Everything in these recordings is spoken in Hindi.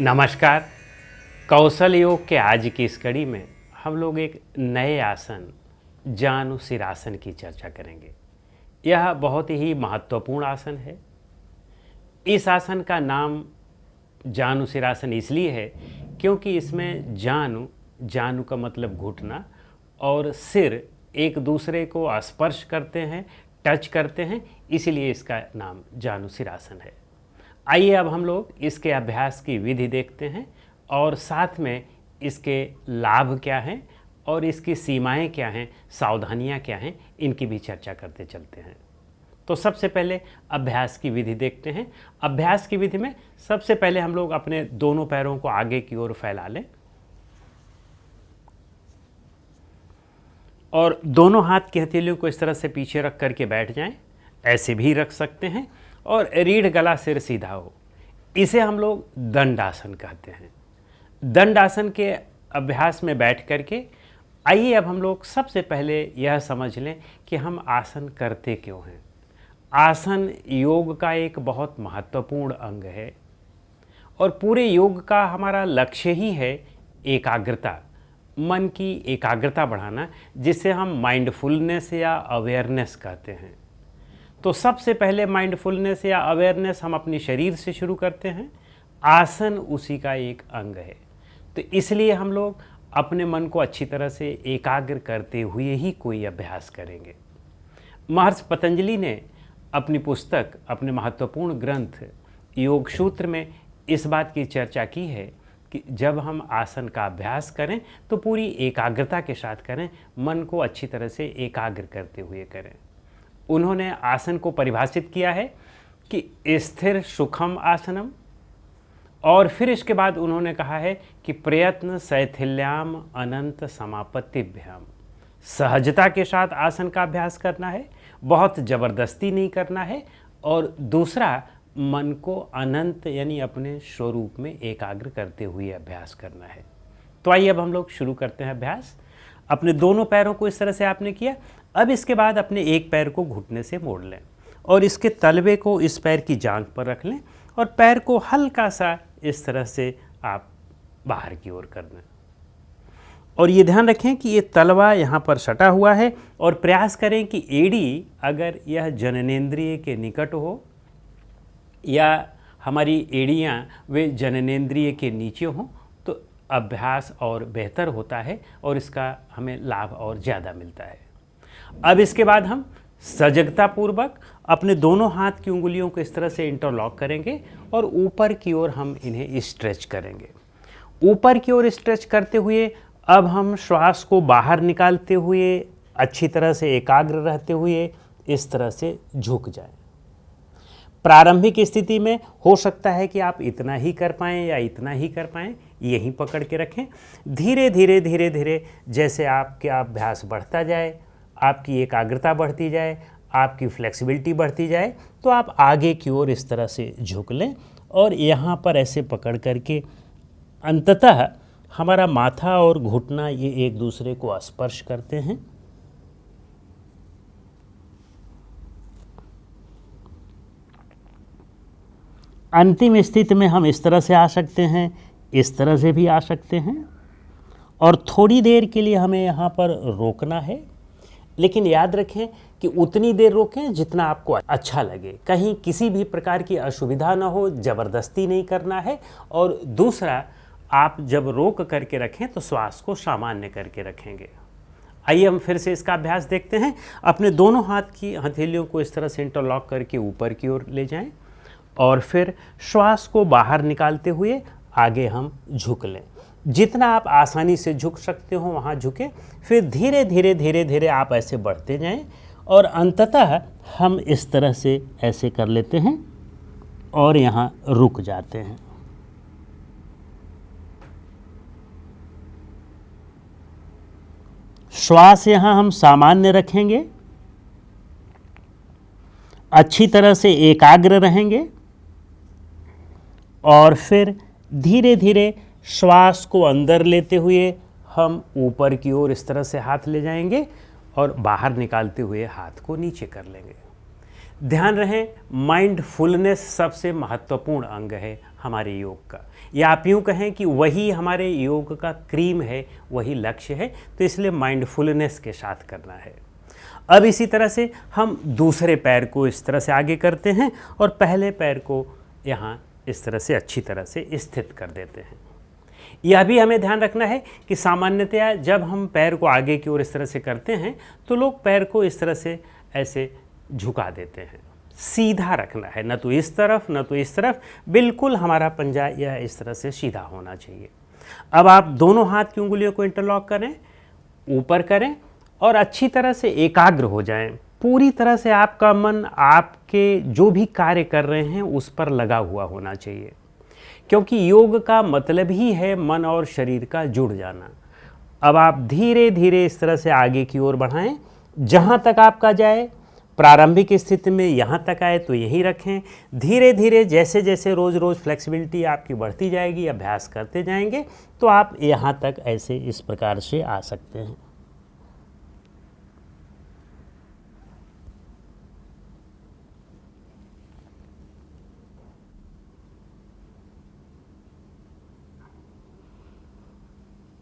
नमस्कार। कौशल योग के आज की इस कड़ी में हम लोग एक नए आसन जानुसिरासन की चर्चा करेंगे। यह बहुत ही महत्वपूर्ण आसन है। इस आसन का नाम जानुसिरासन इसलिए है क्योंकि इसमें जानु का मतलब घुटना और सिर एक दूसरे को स्पर्श करते हैं, टच करते हैं, इसीलिए इसका नाम जानुसिरासन है। आइए अब हम लोग इसके अभ्यास की विधि देखते हैं और साथ में इसके लाभ क्या हैं और इसकी सीमाएं क्या हैं, सावधानियां क्या हैं, इनकी भी चर्चा करते चलते हैं। तो सबसे पहले अभ्यास की विधि देखते हैं। अभ्यास की विधि में सबसे पहले हम लोग अपने दोनों पैरों को आगे की ओर फैला लें और दोनों हाथ की हथेलियों को इस तरह से पीछे रख करके बैठ जाएं। ऐसे भी रख सकते हैं और रीढ़ गला सिर सीधा हो। इसे हम लोग दंडासन कहते हैं। दंडासन के अभ्यास में बैठ करके आइए अब हम लोग सबसे पहले यह समझ लें कि हम आसन करते क्यों हैं। आसन योग का एक बहुत महत्वपूर्ण अंग है और पूरे योग का हमारा लक्ष्य ही है एकाग्रता, मन की एकाग्रता बढ़ाना, जिसे हम माइंडफुलनेस या अवेयरनेस कहते हैं। तो सबसे पहले माइंडफुलनेस या अवेयरनेस हम अपने शरीर से शुरू करते हैं। आसन उसी का एक अंग है। तो इसलिए हम लोग अपने मन को अच्छी तरह से एकाग्र करते हुए ही कोई अभ्यास करेंगे। महर्षि पतंजलि ने अपनी पुस्तक, अपने महत्वपूर्ण ग्रंथ योग सूत्र में इस बात की चर्चा की है कि जब हम आसन का अभ्यास करें तो पूरी एकाग्रता के साथ करें, मन को अच्छी तरह से एकाग्र करते हुए करें। उन्होंने आसन को परिभाषित किया है कि स्थिर सुखम आसनम, और फिर इसके बाद उन्होंने कहा है कि प्रयत्न शैथिल्याम अनंत समापत्तिभ्याम। सहजता के साथ आसन का अभ्यास करना है, बहुत ज़बरदस्ती नहीं करना है, और दूसरा मन को अनंत यानी अपने स्वरूप में एकाग्र करते हुए अभ्यास करना है। तो आइए अब हम लोग शुरू करते हैं अभ्यास। अपने दोनों पैरों को इस तरह से आपने किया। अब इसके बाद अपने एक पैर को घुटने से मोड़ लें और इसके तलवे को इस पैर की जांघ पर रख लें और पैर को हल्का सा इस तरह से आप बाहर की ओर कर दें। और ये ध्यान रखें कि ये तलवा यहाँ पर सटा हुआ है और प्रयास करें कि एड़ी अगर यह जननेंद्रिय के निकट हो या हमारी एड़ियाँ वे जननेंद्रिय के नीचे हों तो अभ्यास और बेहतर होता है और इसका हमें लाभ और ज़्यादा मिलता है। अब इसके बाद हम सजगता पूर्वक अपने दोनों हाथ की उंगलियों को इस तरह से इंटरलॉक करेंगे और ऊपर की ओर हम इन्हें स्ट्रेच करेंगे। ऊपर की ओर स्ट्रेच करते हुए अब हम श्वास को बाहर निकालते हुए अच्छी तरह से एकाग्र रहते हुए इस तरह से झुक जाएं। प्रारंभिक स्थिति में हो सकता है कि आप इतना ही कर पाएँ या इतना ही कर पाएँ, यहीं पकड़ के रखें। धीरे धीरे जैसे आपका अभ्यास बढ़ता जाए, आपकी एकाग्रता बढ़ती जाए, आपकी फ्लेक्सिबिलिटी बढ़ती जाए, तो आप आगे की ओर इस तरह से झुक लें और यहाँ पर ऐसे पकड़ करके अंततः हमारा माथा और घुटना ये एक दूसरे को स्पर्श करते हैं। अंतिम स्थिति में हम इस तरह से आ सकते हैं, इस तरह से भी आ सकते हैं और थोड़ी देर के लिए हमें यहाँ पर रोकना है, लेकिन याद रखें कि उतनी देर रोकें जितना आपको अच्छा लगे, कहीं किसी भी प्रकार की असुविधा ना हो, ज़बरदस्ती नहीं करना है। और दूसरा, आप जब रोक करके रखें तो श्वास को सामान्य करके रखेंगे। आइए हम फिर से इसका अभ्यास देखते हैं। अपने दोनों हाथ की हथेलियों को इस तरह से इंटरलॉक करके ऊपर की ओर ले जाएं और फिर श्वास को बाहर निकालते हुए आगे हम झुक लें। जितना आप आसानी से झुक सकते हो वहाँ झुकें। फिर धीरे धीरे आप ऐसे बढ़ते जाएं और अंततः हम इस तरह से ऐसे कर लेते हैं और यहाँ रुक जाते हैं। श्वास यहाँ हम सामान्य रखेंगे, अच्छी तरह से एकाग्र रहेंगे और फिर धीरे धीरे श्वास को अंदर लेते हुए हम ऊपर की ओर इस तरह से हाथ ले जाएंगे और बाहर निकालते हुए हाथ को नीचे कर लेंगे। ध्यान रहे, माइंडफुलनेस सबसे महत्वपूर्ण अंग है हमारे योग का, या आप यूँ कहें कि वही हमारे योग का क्रीम है, वही लक्ष्य है। तो इसलिए माइंडफुलनेस के साथ करना है। अब इसी तरह से हम दूसरे पैर को इस तरह से आगे करते हैं और पहले पैर को यहाँ इस तरह से अच्छी तरह से स्थित कर देते हैं। यह भी हमें ध्यान रखना है कि सामान्यतया जब हम पैर को आगे की ओर इस तरह से करते हैं तो लोग पैर को इस तरह से ऐसे झुका देते हैं। सीधा रखना है, न तो इस तरफ न तो इस तरफ, बिल्कुल हमारा पंजा यह इस तरह से सीधा होना चाहिए। अब आप दोनों हाथ की उंगलियों को इंटरलॉक करें, ऊपर करें और अच्छी तरह से एकाग्र हो जाएं। पूरी तरह से आपका मन आपके जो भी कार्य कर रहे हैं उस पर लगा हुआ होना चाहिए, क्योंकि योग का मतलब ही है मन और शरीर का जुड़ जाना। अब आप धीरे धीरे इस तरह से आगे की ओर बढ़ाएं, जहां तक आपका जाए। प्रारंभिक स्थिति में यहाँ तक आए तो यहीं रखें। धीरे धीरे जैसे जैसे रोज़ रोज़ फ्लेक्सिबिलिटी आपकी बढ़ती जाएगी, अभ्यास करते जाएंगे, तो आप यहाँ तक ऐसे इस प्रकार से आ सकते हैं।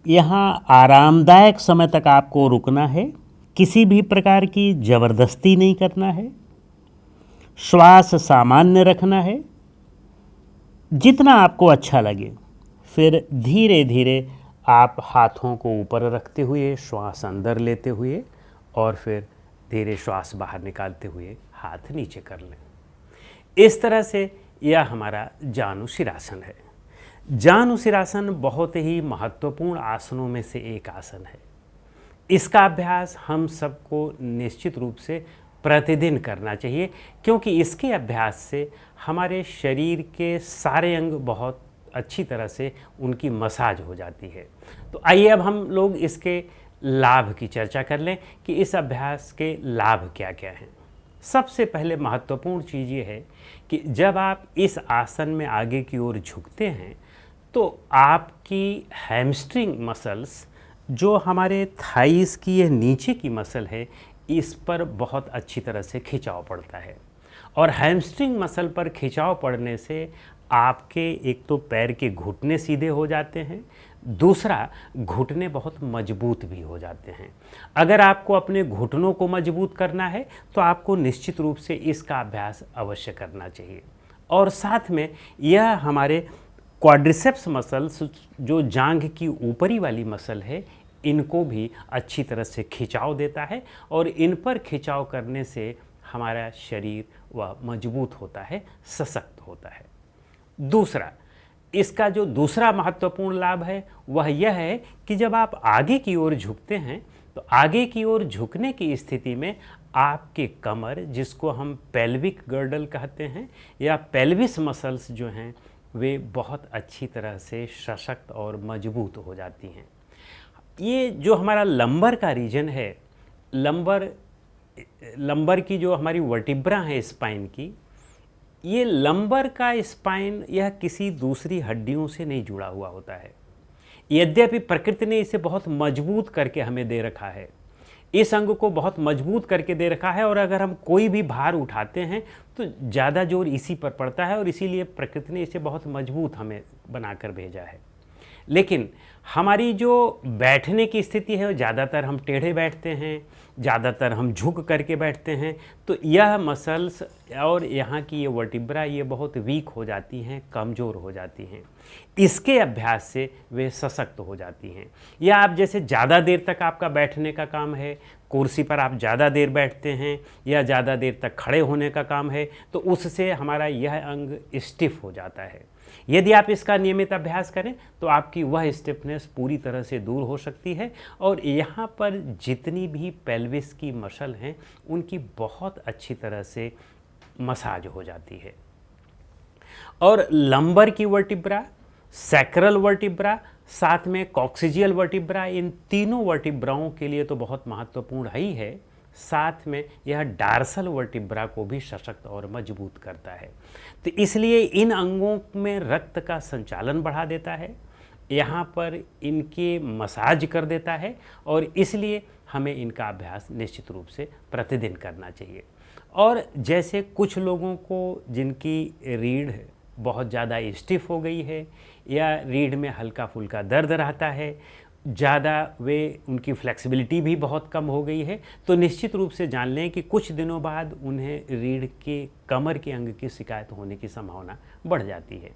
यहाँ आरामदायक समय तक आपको रुकना है, किसी भी प्रकार की ज़बरदस्ती नहीं करना है, श्वास सामान्य रखना है, जितना आपको अच्छा लगे। फिर धीरे धीरे आप हाथों को ऊपर रखते हुए श्वास अंदर लेते हुए और फिर धीरे श्वास बाहर निकालते हुए हाथ नीचे कर लें। इस तरह से यह हमारा जानुशिरासन है। जानुशिरासन बहुत ही महत्वपूर्ण आसनों में से एक आसन है। इसका अभ्यास हम सबको निश्चित रूप से प्रतिदिन करना चाहिए, क्योंकि इसके अभ्यास से हमारे शरीर के सारे अंग बहुत अच्छी तरह से उनकी मसाज हो जाती है। तो आइए अब हम लोग इसके लाभ की चर्चा कर लें कि इस अभ्यास के लाभ क्या क्या हैं। सबसे पहले महत्वपूर्ण चीज़ ये है कि जब आप इस आसन में आगे की ओर झुकते हैं तो आपकी हैमस्ट्रिंग मसल्स, जो हमारे थाइस की ये नीचे की मसल है, इस पर बहुत अच्छी तरह से खिंचाव पड़ता है। और हैमस्ट्रिंग मसल पर खिंचाव पड़ने से आपके एक तो पैर के घुटने सीधे हो जाते हैं, दूसरा घुटने बहुत मजबूत भी हो जाते हैं। अगर आपको अपने घुटनों को मजबूत करना है तो आपको निश्चित रूप से इसका अभ्यास अवश्य करना चाहिए। और साथ में यह हमारे क्वाड्रिसेप्स मसल्स, जो जांघ की ऊपरी वाली मसल है, इनको भी अच्छी तरह से खिंचाव देता है और इन पर खिंचाव करने से हमारा शरीर वह मजबूत होता है, सशक्त होता है। दूसरा, इसका जो दूसरा महत्वपूर्ण लाभ है वह यह है कि जब आप आगे की ओर झुकते हैं तो आगे की ओर झुकने की स्थिति में आपके कमर, जिसको हम पेल्विक गर्डल कहते हैं, या पेल्विस मसल्स जो हैं, वे बहुत अच्छी तरह से सशक्त और मजबूत हो जाती हैं। ये जो हमारा लंबर का रीजन है, लंबर की जो हमारी वर्टिब्रा है स्पाइन की, ये लंबर का स्पाइन यह किसी दूसरी हड्डियों से नहीं जुड़ा हुआ होता है। यद्यपि प्रकृति ने इसे बहुत मजबूत करके हमें दे रखा है, इस अंग को बहुत मजबूत करके दे रखा है, और अगर हम कोई भी भार उठाते हैं तो ज़्यादा जोर इसी पर पड़ता है, और इसीलिए प्रकृति ने इसे बहुत मजबूत हमें बनाकर भेजा है। लेकिन हमारी जो बैठने की स्थिति है, ज़्यादातर हम टेढ़े बैठते हैं, ज़्यादातर हम झुक करके बैठते हैं, तो यह मसल्स और यहाँ की ये वर्टिब्रा ये बहुत वीक हो जाती हैं, कमज़ोर हो जाती हैं। इसके अभ्यास से वे सशक्त हो जाती हैं। या आप जैसे ज़्यादा देर तक आपका बैठने का काम है, कुर्सी पर आप ज़्यादा देर बैठते हैं या ज़्यादा देर तक खड़े होने का काम है, तो उससे हमारा यह अंग स्टिफ हो जाता है। यदि आप इसका नियमित अभ्यास करें तो आपकी वह स्टिफनेस पूरी तरह से दूर हो सकती है, और यहाँ पर जितनी भी पेल्विस की मसल हैं उनकी बहुत अच्छी तरह से मसाज हो जाती है। और लंबर की वर्टिब्रा, सैक्रल वर्टिब्रा, साथ में कॉक्सिजियल वर्टिब्रा, इन तीनों वर्टिब्राओं के लिए तो बहुत महत्वपूर्ण ही है। साथ में यह डार्सल वर्टिब्रा को भी सशक्त और मजबूत करता है। तो इसलिए इन अंगों में रक्त का संचालन बढ़ा देता है, यहाँ पर इनके मसाज कर देता है और इसलिए हमें इनका अभ्यास निश्चित रूप से प्रतिदिन करना चाहिए। और जैसे कुछ लोगों को जिनकी रीढ़ बहुत ज़्यादा स्टिफ हो गई है या रीढ़ में हल्का फुल्का दर्द रहता है, ज़्यादा उनकी फ्लेक्सिबिलिटी भी बहुत कम हो गई है, तो निश्चित रूप से जान लें कि कुछ दिनों बाद उन्हें रीढ़ के कमर के अंग की शिकायत होने की संभावना बढ़ जाती है।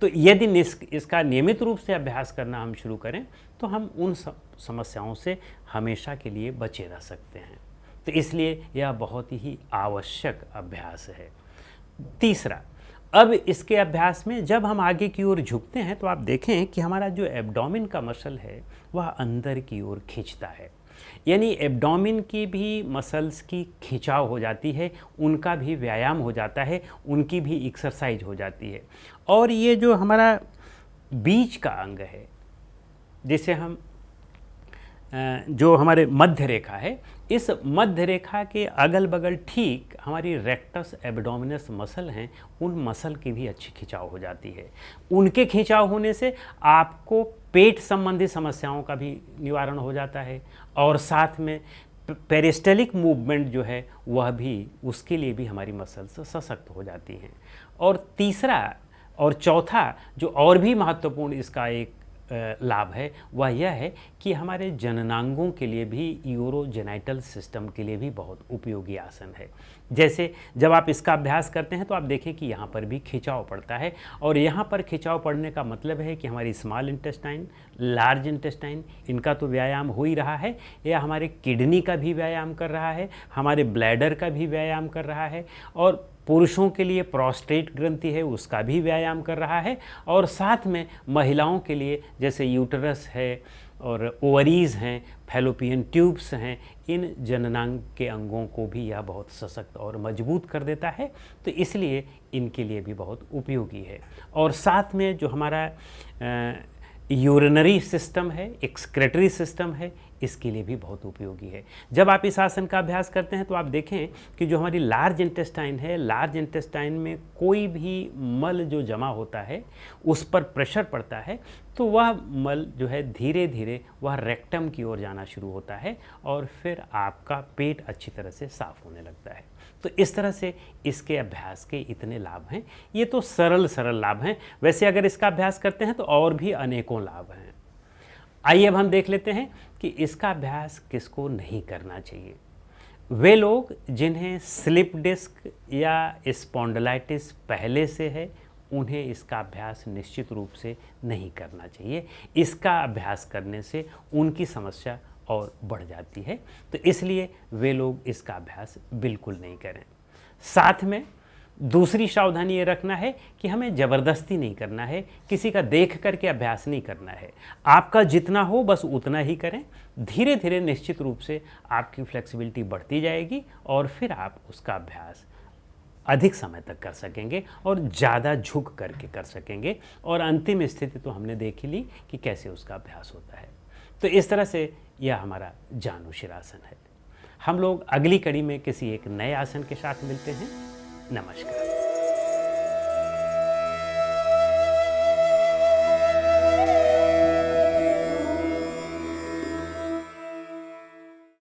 तो यदि इसका नियमित रूप से अभ्यास करना हम शुरू करें तो हम उन समस्याओं से हमेशा के लिए बचे रह सकते हैं। तो इसलिए यह बहुत ही आवश्यक अभ्यास है। तीसरा, अब इसके अभ्यास में जब हम आगे की ओर झुकते हैं तो आप देखें कि हमारा जो एब्डोमेन का मसल है वह अंदर की ओर खींचता है, यानी एब्डोमेन की भी मसल्स की खिंचाव हो जाती है, उनका भी व्यायाम हो जाता है, उनकी भी एक्सरसाइज हो जाती है। और ये जो हमारा बीच का अंग है, जिसे हम जो हमारे मध्य रेखा है, इस मध्य रेखा के अगल बगल ठीक हमारी रेक्टस एब्डोमिनस मसल हैं, उन मसल की भी अच्छी खिंचाव हो जाती है। उनके खिंचाव होने से आपको पेट संबंधी समस्याओं का भी निवारण हो जाता है और साथ में पेरिस्टलिक मूवमेंट जो है वह भी, उसके लिए भी हमारी मसल्स सशक्त हो जाती हैं। और तीसरा और चौथा जो और भी महत्वपूर्ण इसका एक लाभ है वह यह है कि हमारे जननांगों के लिए भी, यूरोजेनाइटल सिस्टम के लिए भी बहुत उपयोगी आसन है। जैसे जब आप इसका अभ्यास करते हैं तो आप देखें कि यहाँ पर भी खिंचाव पड़ता है, और यहाँ पर खिंचाव पड़ने का मतलब है कि हमारी स्मॉल इंटेस्टाइन, लार्ज इंटेस्टाइन, इनका तो व्यायाम हो ही रहा है, या हमारे किडनी का भी व्यायाम कर रहा है, हमारे ब्लैडर का भी व्यायाम कर रहा है, और पुरुषों के लिए प्रोस्टेट ग्रंथि है उसका भी व्यायाम कर रहा है, और साथ में महिलाओं के लिए जैसे यूटरस है और ओवरीज़ हैं, फैलोपियन ट्यूब्स हैं, इन जननांग के अंगों को भी यह बहुत सशक्त और मजबूत कर देता है। तो इसलिए इनके लिए भी बहुत उपयोगी है। और साथ में जो हमारा यूरिनरी सिस्टम है, एक्सक्रेटरी सिस्टम है, इसके लिए भी बहुत उपयोगी है। जब आप इस आसन का अभ्यास करते हैं तो आप देखें कि जो हमारी लार्ज इंटेस्टाइन है, लार्ज इंटेस्टाइन में कोई भी मल जो जमा होता है उस पर प्रेशर पड़ता है तो वह मल जो है धीरे धीरे वह रेक्टम की ओर जाना शुरू होता है और फिर आपका पेट अच्छी तरह से साफ होने लगता है। तो इस तरह से इसके अभ्यास के इतने लाभ हैं। ये तो सरल लाभ हैं, वैसे अगर इसका अभ्यास करते हैं तो और भी अनेकों लाभ हैं। आइए अब हम देख लेते हैं कि इसका अभ्यास किसको नहीं करना चाहिए। वे लोग जिन्हें स्लिप डिस्क या स्पॉन्डिलाइटिस पहले से है, उन्हें इसका अभ्यास निश्चित रूप से नहीं करना चाहिए। इसका अभ्यास करने से उनकी समस्या और बढ़ जाती है, तो इसलिए वे लोग इसका अभ्यास बिल्कुल नहीं करें। साथ में दूसरी सावधानी ये रखना है कि हमें ज़बरदस्ती नहीं करना है, किसी का देख करके अभ्यास नहीं करना है। आपका जितना हो बस उतना ही करें। धीरे धीरे निश्चित रूप से आपकी फ्लेक्सिबिलिटी बढ़ती जाएगी और फिर आप उसका अभ्यास अधिक समय तक कर सकेंगे और ज़्यादा झुक करके कर सकेंगे, और अंतिम स्थिति तो हमने देख ही ली कि कैसे उसका अभ्यास होता है। तो इस तरह से यह हमारा जानु शिरासन है। हम लोग अगली कड़ी में किसी एक नए आसन के साथ मिलते हैं। नमस्कार।